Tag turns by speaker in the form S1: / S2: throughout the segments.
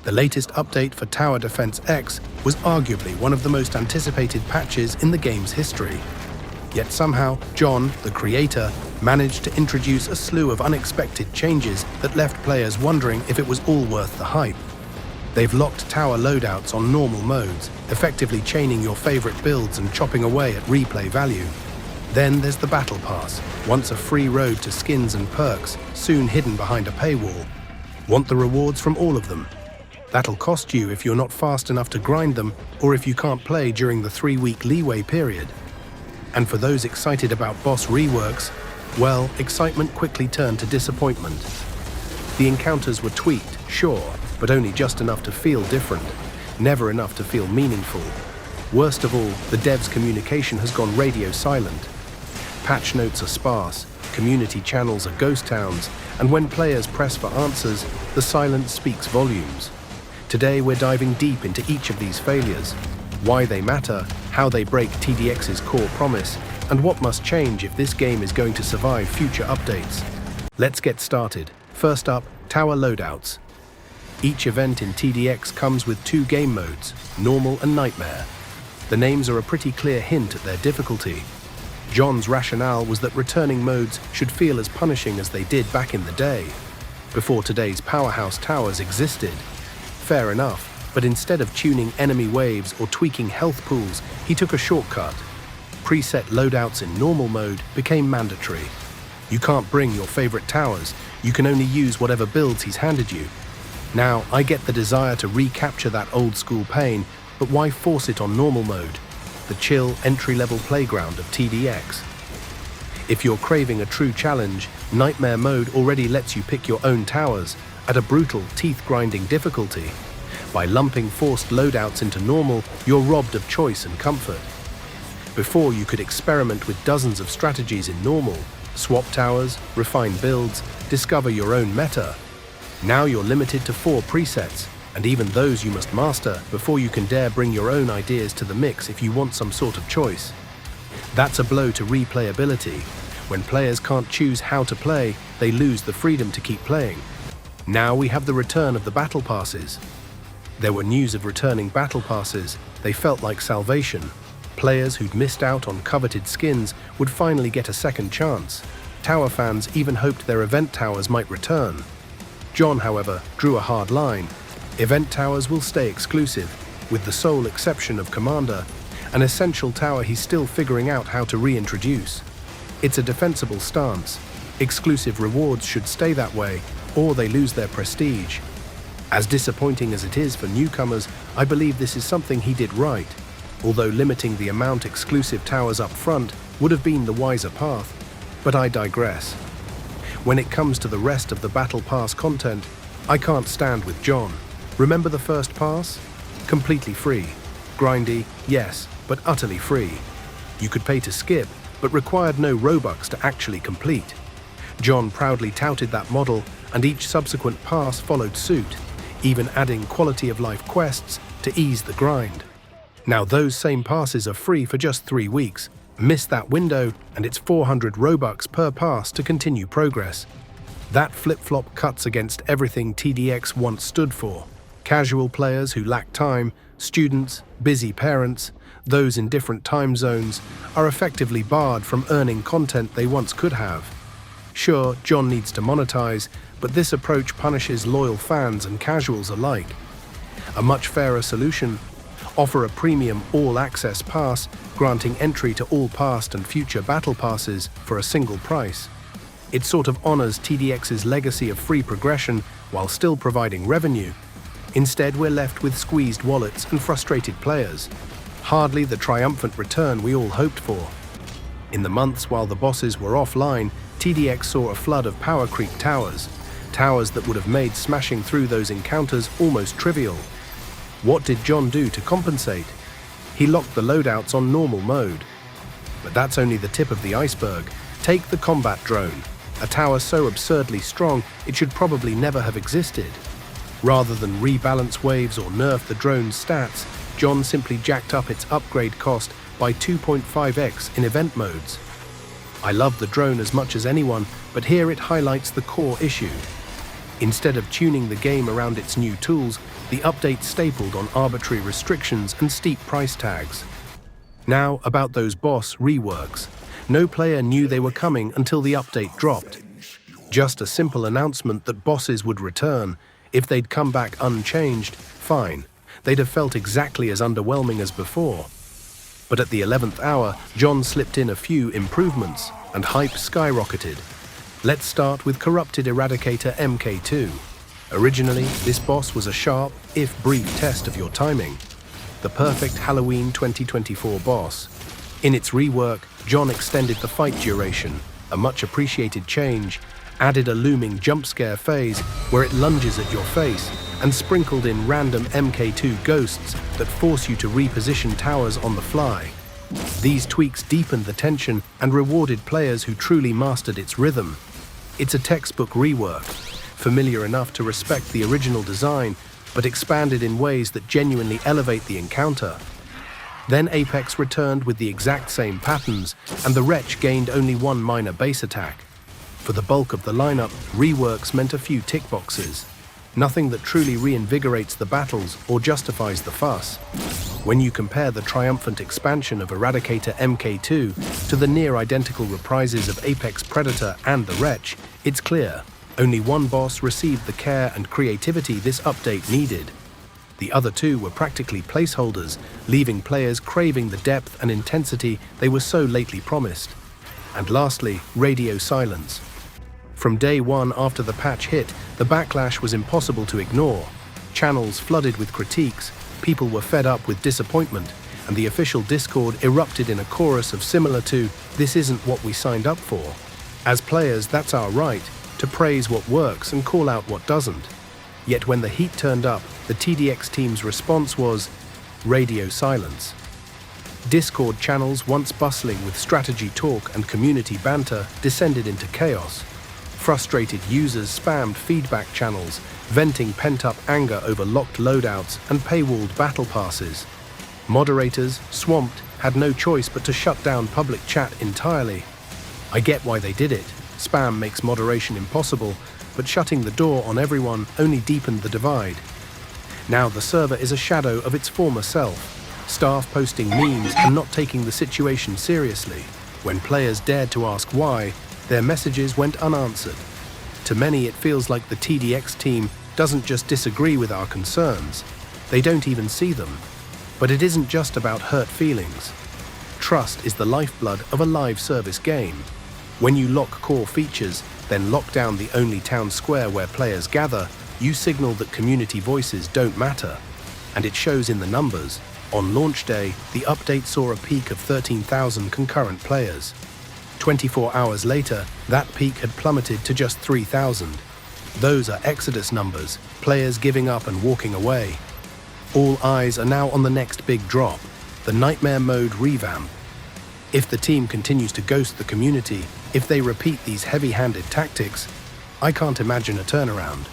S1: The latest update for Tower Defense X was arguably one of the most anticipated patches in the game's history. Yet somehow, John, the creator, managed to introduce a slew of unexpected changes that left players wondering if it was all worth the hype. They've locked tower loadouts on normal modes, effectively chaining your favorite builds and chopping away at replay value. Then there's the Battle Pass, once a free road to skins and perks, soon hidden behind a paywall. Want the rewards from all of them? That'll cost you if you're not fast enough to grind them or if you can't play during the 3-week leeway period. And for those excited about boss reworks, well, excitement quickly turned to disappointment. The encounters were tweaked, sure, but only just enough to feel different, never enough to feel meaningful. Worst of all, the devs' communication has gone radio silent. Patch notes are sparse, community channels are ghost towns, and when players press for answers, the silence speaks volumes. Today we're diving deep into each of these failures, why they matter, how they break TDX's core promise, and what must change if this game is going to survive future updates. Let's get started. First up, Tower Loadouts. Each event in TDX comes with 2 game modes, Normal and Nightmare. The names are a pretty clear hint at their difficulty. John's rationale was that returning modes should feel as punishing as they did back in the day, before today's powerhouse towers existed. Fair enough, but instead of tuning enemy waves or tweaking health pools, he took a shortcut. Preset loadouts in normal mode became mandatory. You can't bring your favorite towers, you can only use whatever builds he's handed you. Now, I get the desire to recapture that old school pain, but why force it on normal mode? The chill, entry-level playground of TDX. If you're craving a true challenge, Nightmare mode already lets you pick your own towers at a brutal, teeth-grinding difficulty. By lumping forced loadouts into normal, you're robbed of choice and comfort. Before, you could experiment with dozens of strategies in normal, swap towers, refine builds, discover your own meta. Now you're limited to 4 presets, and even those you must master before you can dare bring your own ideas to the mix if you want some sort of choice. That's a blow to replayability. When players can't choose how to play, they lose the freedom to keep playing. Now we have the return of the Battle Passes. There were news of returning Battle Passes. They felt like salvation. Players who'd missed out on coveted skins would finally get a second chance. Tower fans even hoped their event towers might return. John, however, drew a hard line. Event towers will stay exclusive, with the sole exception of Commander, an essential tower he's still figuring out how to reintroduce. It's a defensible stance. Exclusive rewards should stay that way, or they lose their prestige. As disappointing as it is for newcomers, I believe this is something he did right, although limiting the amount exclusive towers up front would have been the wiser path. But I digress. When it comes to the rest of the Battle Pass content, I can't stand with John. Remember the first pass? Completely free. Grindy, yes, but utterly free. You could pay to skip, but required no Robux to actually complete. John proudly touted that model, and each subsequent pass followed suit, even adding quality-of-life quests to ease the grind. Now those same passes are free for just 3 weeks. Miss that window, and it's 400 Robux per pass to continue progress. That flip-flop cuts against everything TDX once stood for. Casual players who lack time, students, busy parents, those in different time zones, are effectively barred from earning content they once could have. Sure, John needs to monetize, but this approach punishes loyal fans and casuals alike. A much fairer solution: offer a premium all-access pass, granting entry to all past and future battle passes for a single price. It sort of honors TDX's legacy of free progression while still providing revenue. Instead, we're left with squeezed wallets and frustrated players. Hardly the triumphant return we all hoped for. In the months while the bosses were offline, TDX saw a flood of power creep towers that would have made smashing through those encounters almost trivial. What did John do to compensate? He locked the loadouts on normal mode. But that's only the tip of the iceberg. Take the combat drone, a tower so absurdly strong it should probably never have existed. Rather than rebalance waves or nerf the drone's stats, John simply jacked up its upgrade cost by 2.5x in event modes. I love the drone as much as anyone, but here it highlights the core issue. Instead of tuning the game around its new tools, the update stapled on arbitrary restrictions and steep price tags. Now, about those boss reworks. No player knew they were coming until the update dropped. Just a simple announcement that bosses would return. If they'd come back unchanged, fine. They'd have felt exactly as underwhelming as before. But at the 11th hour, John slipped in a few improvements, and hype skyrocketed. Let's start with Corrupted Eradicator MK2. Originally, this boss was a sharp, if brief, test of your timing. The perfect Halloween 2024 boss. In its rework, John extended the fight duration, a much appreciated change, added a looming jump scare phase where it lunges at your face, and sprinkled in random MK2 ghosts that force you to reposition towers on the fly. These tweaks deepened the tension and rewarded players who truly mastered its rhythm. It's a textbook rework, familiar enough to respect the original design, but expanded in ways that genuinely elevate the encounter. Then Apex returned with the exact same patterns, and the Wretch gained only one minor base attack. For the bulk of the lineup, reworks meant a few tick boxes. Nothing that truly reinvigorates the battles or justifies the fuss. When you compare the triumphant expansion of Eradicator MK2 to the near-identical reprises of Apex Predator and the Wretch, it's clear, only one boss received the care and creativity this update needed. The other two were practically placeholders, leaving players craving the depth and intensity they were so lately promised. And lastly, radio silence. From day one after the patch hit, the backlash was impossible to ignore. Channels flooded with critiques, people were fed up with disappointment, and the official Discord erupted in a chorus of similar to, "This isn't what we signed up for." As players, that's our right, to praise what works and call out what doesn't. Yet when the heat turned up, the TDX team's response was radio silence. Discord channels, once bustling with strategy talk and community banter, descended into chaos. Frustrated users spammed feedback channels, venting pent-up anger over locked loadouts and paywalled battle passes. Moderators, swamped, had no choice but to shut down public chat entirely. I get why they did it. Spam makes moderation impossible, but shutting the door on everyone only deepened the divide. Now the server is a shadow of its former self. Staff posting memes and not taking the situation seriously. When players dared to ask why, their messages went unanswered. To many, it feels like the TDX team doesn't just disagree with our concerns, they don't even see them. But it isn't just about hurt feelings. Trust is the lifeblood of a live service game. When you lock core features, then lock down the only town square where players gather, you signal that community voices don't matter. And it shows in the numbers. On launch day, the update saw a peak of 13,000 concurrent players. 24 hours later, that peak had plummeted to just 3,000. Those are Exodus numbers, players giving up and walking away. All eyes are now on the next big drop, the Nightmare Mode revamp. If the team continues to ghost the community, if they repeat these heavy-handed tactics, I can't imagine a turnaround.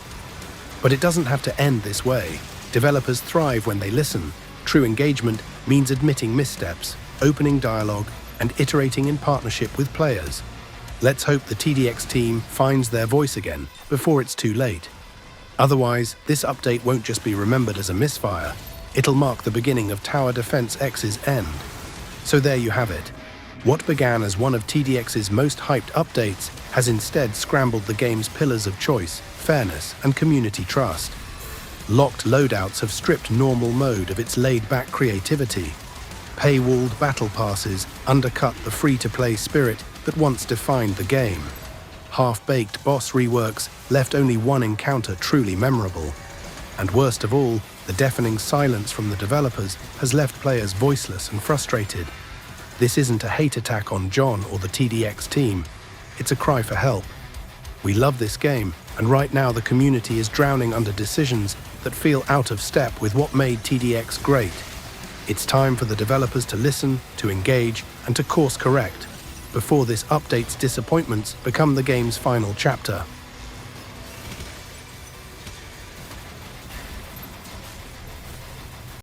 S1: But it doesn't have to end this way. Developers thrive when they listen. True engagement means admitting missteps, opening dialogue, and iterating in partnership with players. Let's hope the TDX team finds their voice again before it's too late. Otherwise, this update won't just be remembered as a misfire, it'll mark the beginning of Tower Defense X's end. So there you have it. What began as one of TDX's most hyped updates has instead scrambled the game's pillars of choice, fairness, and community trust. Locked loadouts have stripped normal mode of its laid-back creativity. Paywalled battle passes undercut the free-to-play spirit that once defined the game. Half-baked boss reworks left only one encounter truly memorable. And worst of all, the deafening silence from the developers has left players voiceless and frustrated. This isn't a hate attack on John or the TDX team. It's a cry for help. We love this game, and right now the community is drowning under decisions that feel out of step with what made TDX great. It's time for the developers to listen, to engage, and to course correct before this update's disappointments become the game's final chapter.